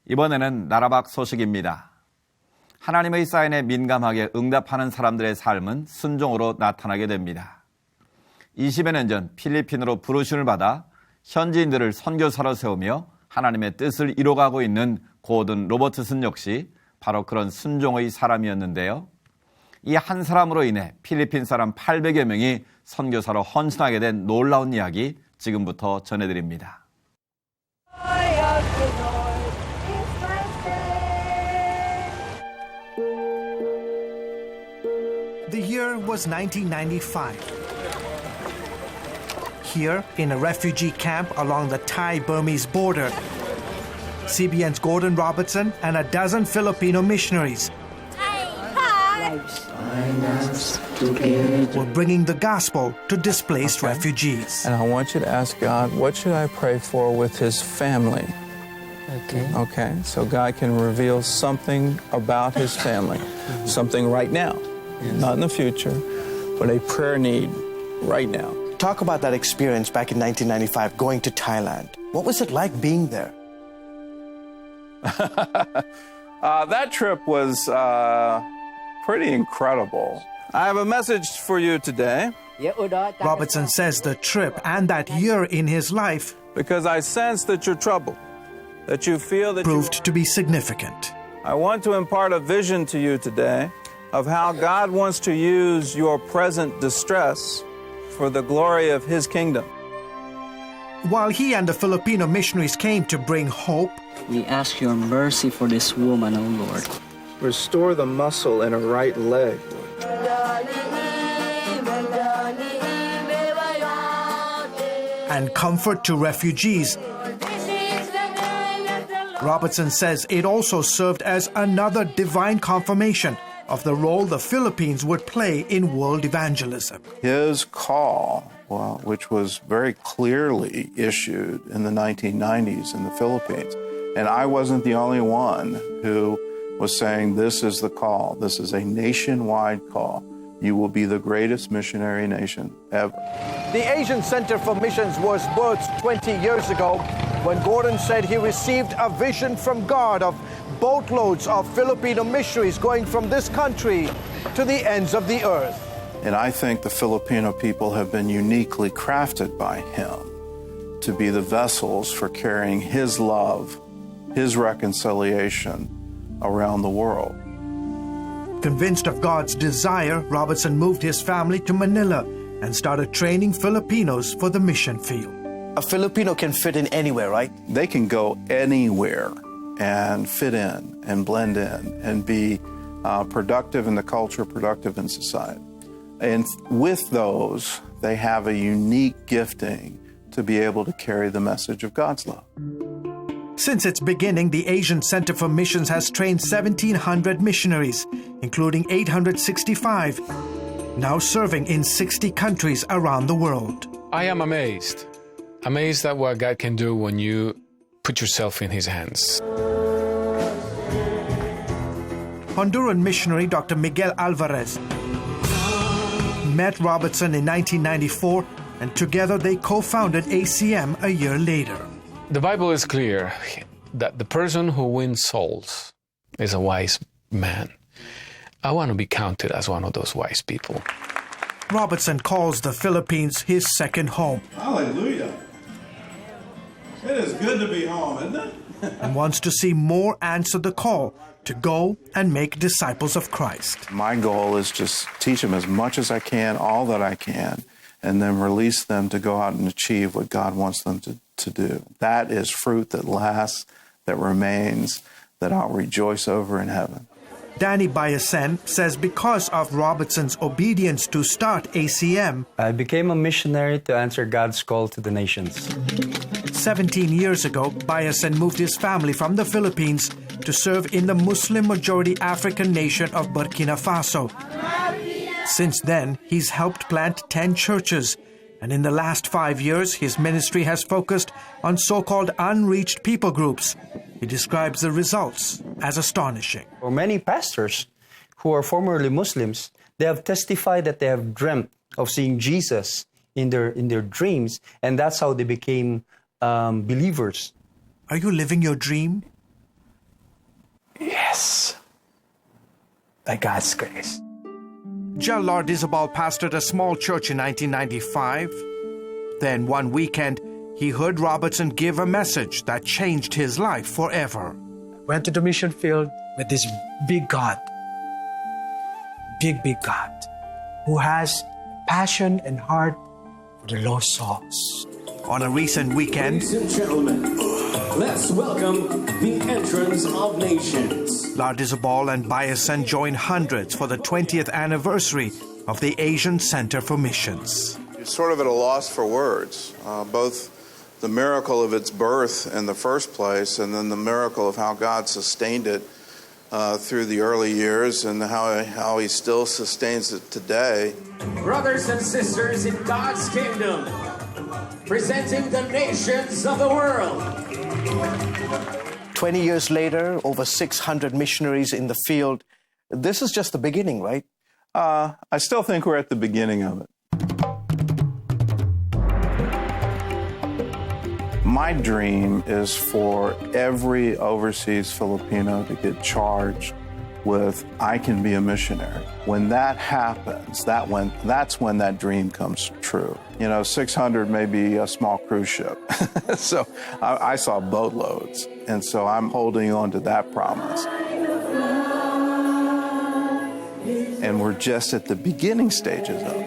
이번에는 나라 밖 소식입니다. 하나님의 사인에 민감하게 응답하는 사람들의 삶은 순종으로 나타나게 됩니다. 20여 년 전 필리핀으로 부르심을 받아 현지인들을 선교사로 세우며 하나님의 뜻을 이뤄가고 있는 고든 로버트슨 역시 바로 그런 순종의 사람이었는데요. 이 한 사람으로 인해 필리핀 사람 800여 명이 선교사로 헌신하게 된 놀라운 이야기 지금부터 전해드립니다. The year was 1995. Here, in a refugee camp along the Thai-Burmese border, CBN's Gordon Robertson and a dozen Filipino missionaries were bringing the gospel to displaced refugees. And I want you to ask God, what should I pray for with his family? Okay, so God can reveal something about his family, something right now, not in the future, but a prayer need right now. Talk about that experience back in 1995, going to Thailand. What was it like being there? That trip was pretty incredible. I have a message for you today Robertson says the trip and that year in his life because I sense that you're troubled, that you feel that proved to be significant. I want to impart a vision to you today of how God wants to use your present distress for the glory of his kingdom. While he and the Filipino missionaries came to bring hope, we ask your mercy for this woman, O Lord. Restore the muscle in her right leg. and comfort to refugees, Robertson says it also served as another divine confirmation of the role the Philippines would play in world evangelism. His call, which was very clearly issued in the 1990s in the Philippines, and I wasn't the only one who was saying this is the call. This is a nationwide call. You will be the greatest missionary nation ever. The Asian Center for Missions was birthed 20 years ago when Gordon said he received a vision from God of boatloads of Filipino missionaries going from this country to the ends of the earth. And I think the Filipino people have been uniquely crafted by him to be the vessels for carrying his love, his reconciliation around the world. Convinced of God's desire, Robertson moved his family to Manila and started training Filipinos for the mission field. A Filipino can fit in anywhere, right? They can go anywhere and fit in and blend in and be productive in the culture, productive in society. And with those, they have a unique gifting to be able to carry the message of God's love. Since its beginning, the Asian Center for Missions has trained 1,700 missionaries, including 865, now serving in 60 countries around the world. I am amazed at what God can do when you put yourself in His hands. Honduran missionary Dr. Miguel Alvarez met Robertson in 1994, and together they co-founded ACM a year later. The Bible is clear that the person who wins souls is a wise man. I want to be counted as one of those wise people. Robertson calls the Philippines his second home. Hallelujah. It is good to be home, isn't it? And wants to see more answer the call to go and make disciples of Christ. My goal is just teach them as much as I can, all that I can, and then release them to go out and achieve what God wants them to do. That is fruit that lasts, that remains, that I'll rejoice over in heaven. Danny Bayasen says because of Robertson's obedience to start ACM, I became a missionary to answer God's call to the nations. 17 years ago, Bayasen moved his family from the Philippines to serve in the Muslim-majority African nation of Burkina Faso. Since then, he's helped plant 10 churches, and in the last 5 years, his ministry has focused on so-called unreached people groups. He describes the results as astonishing. For many pastors who are formerly Muslims, they have testified that they have dreamt of seeing Jesus in their dreams, and that's how they became believers. Are you living your dream? by God's grace. Jal Lardizabal pastored a small church in 1995. Then one weekend, he heard Robertson give a message that changed his life forever. Went to the mission field with this big God, big God, who has passion and heart for the lost souls. On a recent weekend, Ladies and gentlemen, let's welcome the entrance of nations. Lardizabal and Bayasan joined hundreds for the 20th anniversary of the Asian Center for Missions. You're sort of at a loss for words, both the miracle of its birth in the first place and then the miracle of how God sustained it through the early years and how he still sustains it today. Brothers and sisters in God's kingdom, presenting the nations of the world. 20 years later, over 600 missionaries in the field. This is just the beginning, right? I still think we're at the beginning of it. My dream is for every overseas Filipino to get charged with, I can be a missionary. When that happens, that's when that dream comes true. 600 may be a small cruise ship. So I saw boatloads. And so I'm holding on to that promise. And we're just at the beginning stages of it.